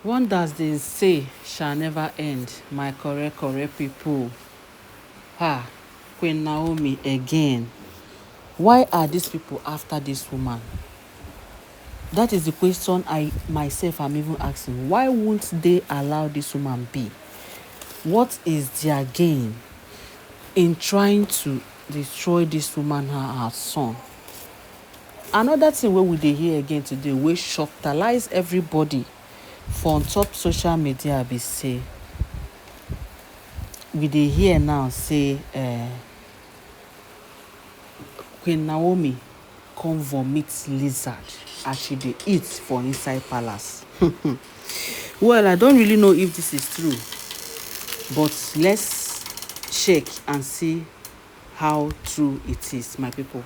Wonders they say shall never end, my correct people. Queen Naomi again. Why are these people after this woman? That is the question I myself am even asking. Why won't they allow this woman be? What is their gain in trying to destroy this woman and her son? Another thing wey we dey hear again today wey shocktalize everybody for on top social media be say we dey hear now say Queen Naomi come vomit lizard as she dey eat for inside palace. Well, I don't really know if this is true, but let's check and see how true it is, my people.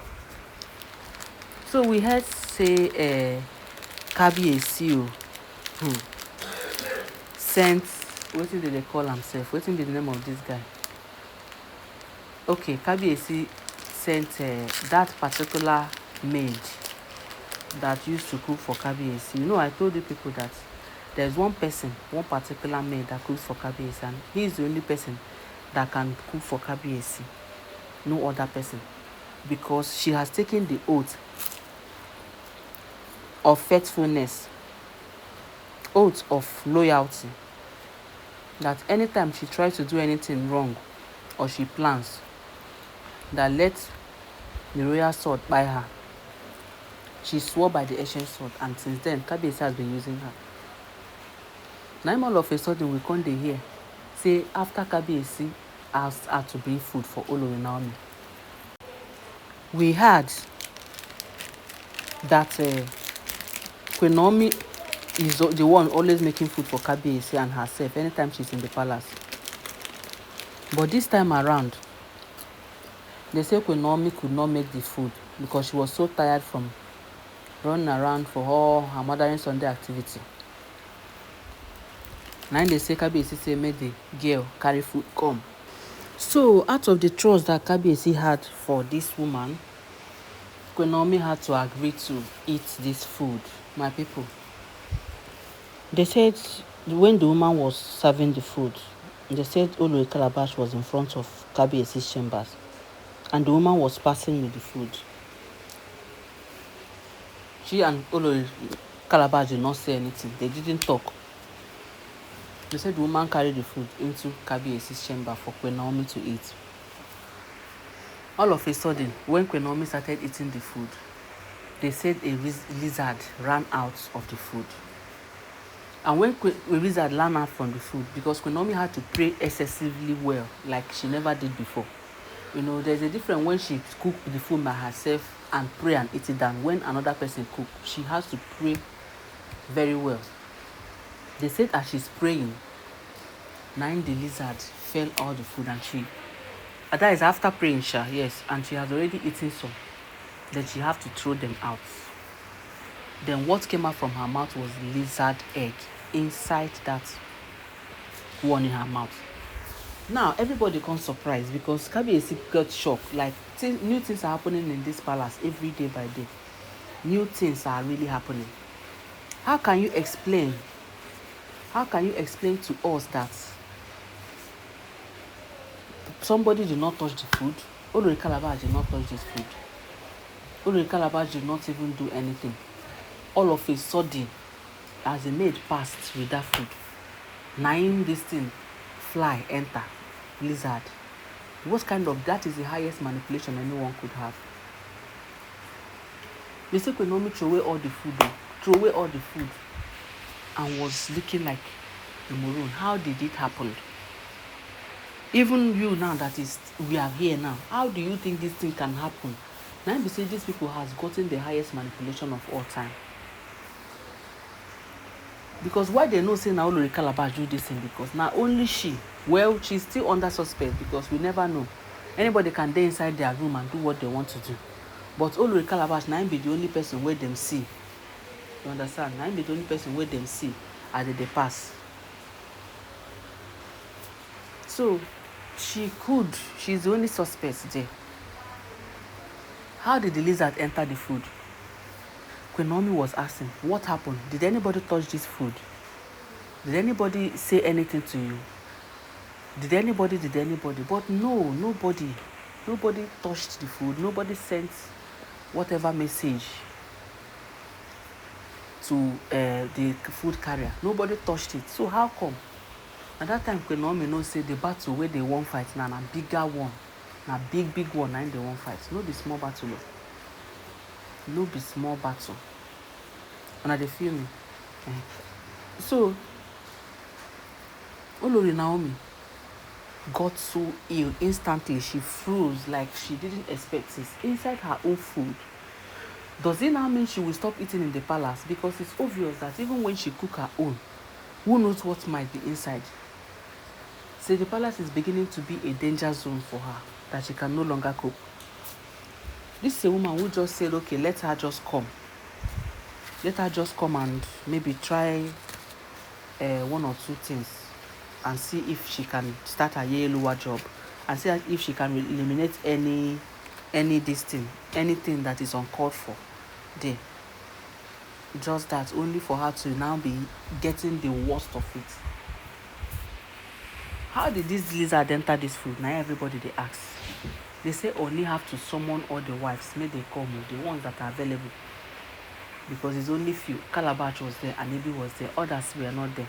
So we heard say Kabiyesi sent, wetin dey call himself? Wetin be the name of this guy? Okay, Kabiyesi sent that particular maid that used to cook for Kabiyesi. You know, I told you people that there's one particular maid that cooks for Kabiyesi, and he is the only person that can cook for Kabiyesi. No other person, because she has taken the oath of faithfulness, oath of loyalty, that anytime she tries to do anything wrong or she plans, that let the royal sword by her. She swore by the ancient sword, and since then Kabiyesi has been using her. Now all of a sudden we come dey hear say after Kabiyesi asked her to bring food for Olori Naomi, we heard that Queen Naomi is the one always making food for Kabiyesi and herself anytime she's in the palace. But this time around, they say Queen Naomi could not make the food because she was so tired from running around for all her mothering Sunday activity. Now they say Kabiyesi say make the girl carry food come. So out of the trust that Kabiyesi had for this woman, Queen Naomi had to agree to eat this food, my people. They said when the woman was serving the food, they said Olori Calabash was in front of Kabiyesi's chambers, and the woman was passing with the food. She and Olori Calabash did not say anything. They didn't talk. They said the woman carried the food into Kabiyesi's chamber for Queen Naomi to eat. All of a sudden, when Queen Naomi started eating the food, they said a lizard ran out of the food. And when a lizard ran out from the food, because Queen Naomi had to pray excessively well, like she never did before. You know, there's a difference when she cooked the food by herself and pray and eat it down. When another person cooks, she has to pray very well. They said as she's praying, now the lizard fell all the food, and that is after praying, yes, and she has already eaten some. Then she have to throw them out. Then what came out from her mouth was lizard egg inside that one in her mouth. Now everybody comes surprised because Kabiyesi got shocked. Like new things are happening in this palace every day by day. New things are really happening. How can you explain to us that somebody did not touch the food? Olori Calabash did not touch this food. Olori Calabash did not even do anything. All of a sudden, as the maid passed with that food, this thing fly enter lizard. What kind of, that is the highest manipulation anyone could have. They say Queen Naomi throw away all the food, and was looking like a maroon. How did it happen? Even you now we are here now, how do you think this thing can happen? Now we say these people has gotten the highest manipulation of all time. Because why they know say now Olori Calabash do this thing? Because now only she, well, she's still under suspect because we never know. Anybody can stay inside their room and do what they want to do. But Olori Calabash now be the only person where them see. You understand? Now be the only person where them see as they pass. So she's the only suspect there. How did the lizard enter the food? Queen Naomi was asking, what happened? Did anybody touch this food? Did anybody say anything to you? Did anybody? But no, nobody. Nobody touched the food. Nobody sent whatever message to the food carrier. Nobody touched it. So how come? At that time, Naomi know say the battle where they won't fight now, na bigger one. Na big one, and they won't fight. No be small battle. No be small battle. And they feel me. So, Olori Naomi got so ill instantly. She froze like she didn't expect this inside her own food. Does it now mean she will stop eating in the palace? Because it's obvious that even when she cook her own, who knows what might be inside? So the palace is beginning to be a danger zone for her, that she can no longer cope. This is a woman who just said, okay, let her just come. Let her just come and maybe try one or two things and see if she can start a yellow job and see if she can eliminate any anything that is uncalled for there. Just that, only for her to now be getting the worst of it. How did this lizard enter this food? Now everybody they ask. They say only have to summon all the wives, may they come, the ones that are available. Because it's only few. Calabash was there, Anibi was there, others were not there.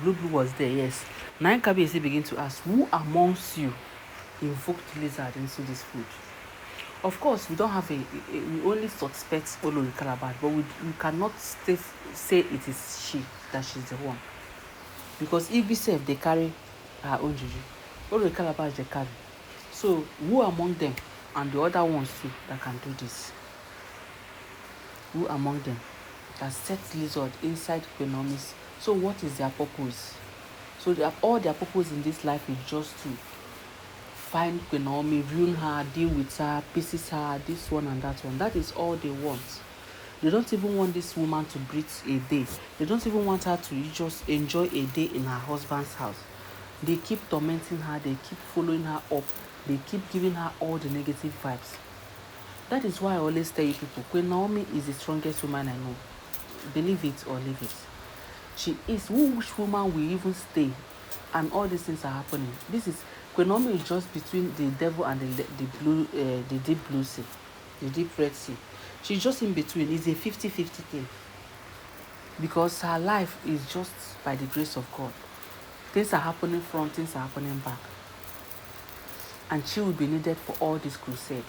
Blue was there, yes. Now Kabiyesi begin to ask, who amongst you invoked lizard into this food? Of course, we don't have we only suspect Olori Calabash, but we cannot say it is she, that she's the one. Because if we say they carry her own juju, Olori Calabash they carry. So who among them and the other ones too that can do this? Who among them that set lizard inside Queen Naomi's? So what is their purpose? So all their purpose in this life is just to find Queen Naomi, ruin her, deal with her, pieces her, this one and that one. That is all they want. They don't even want this woman to breathe a day. They don't even want her to just enjoy a day in her husband's house. They keep tormenting her. They keep following her up. They keep giving her all the negative vibes. That is why I always tell you people, Queen Naomi is the strongest woman I know. Believe it or leave it. She is. Which woman will even stay? And all these things are happening. Queen Naomi is just between the devil and the deep blue sea, the deep red sea. She's just in between. It's a 50-50 thing. Because her life is just by the grace of God. Things are happening front, things are happening back. And she will be needed for all this crusade.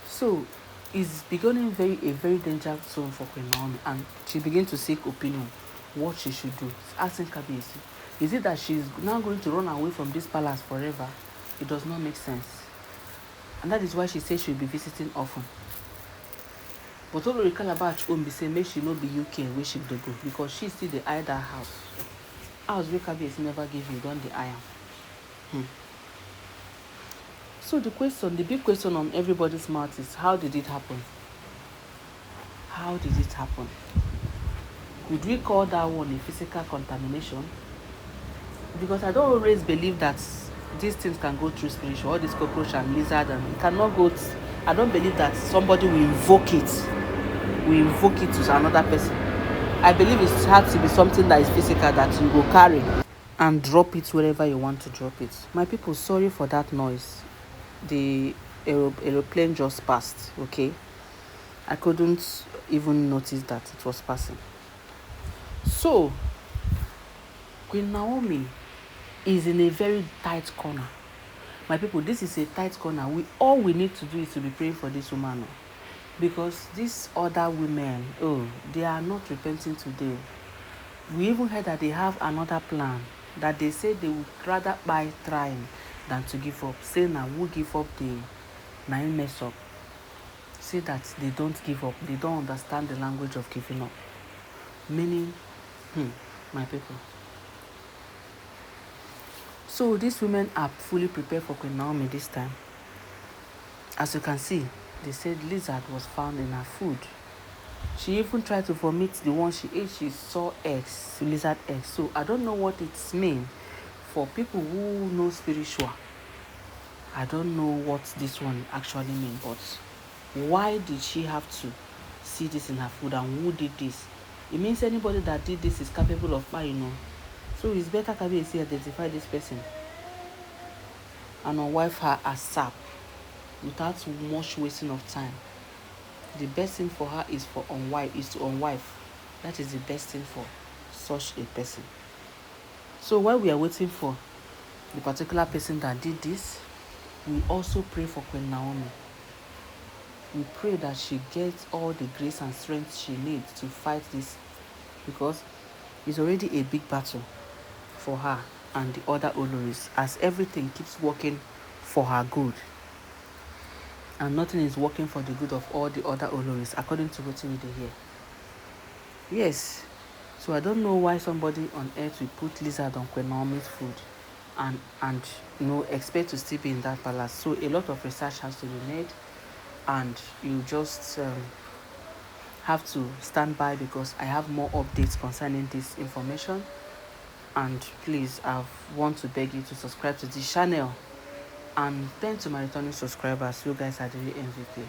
So it's becoming a very dangerous zone for Queen Naomi, and she began to seek opinion what she should do. Asking Kabiyesi, is it that she's now going to run away from this palace forever? It does not make sense. And that is why she says she'll be visiting often. But Olori Calabash won't be saying make she not be UK where she go, because she still the eye that house. House where Kabiyesi never give you, don't the iron. So the big question on everybody's mouth is, how did it happen? How did it happen? Would we call that one a physical contamination? Because I don't always believe that these things can go through spiritual. All this cockroach and lizard, and it cannot go. I don't believe that somebody will invoke it. To another person. I believe it has to be something that is physical, that you will carry and drop it wherever you want to drop it. My people, sorry for that noise. The aeroplane just passed. Okay, I couldn't even notice that it was passing. So Queen Naomi is in a very tight corner. My people, this is a tight corner. All we need to do is to be praying for this woman, because these other women, they are not repenting today. We even heard that they have another plan, that they say they would rather buy trying than to give up. Say now who give up, the nine mess up. Say that they don't give up. They don't understand the language of giving up. Meaning, my people. So these women are fully prepared for Queen Naomi this time. As you can see, they said lizard was found in her food. She even tried to vomit the one she ate. She saw eggs, lizard eggs. So I don't know what it means for people who know spiritual. I don't know what this one actually means, but why did she have to see this in her food and who did this. It means anybody that did this is capable of buying. So it's better Kabiyesi identify this person and unwife her ASAP without much wasting of time. The best thing for her is to unwife. That is the best thing for such a person. So while we are waiting for the particular person that did this, we also pray for Queen Naomi. We pray that she gets all the grace and strength she needs to fight this, because it's already a big battle for her and the other Oloris, as everything keeps working for her good and nothing is working for the good of all the other Oloris, according to what we dey hear. Yes, so I don't know why somebody on earth will put lizard on Queen Naomi's food and expect to still be in that palace. So a lot of research has to be made, and you just have to stand by, because I have more updates concerning this information. And please, I want to beg you to subscribe to this channel, and then to my returning subscribers, you guys are the real MVP.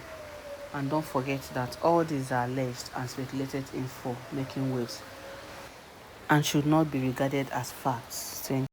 And don't forget that all these are alleged and speculated info making waves and should not be regarded as facts. Thank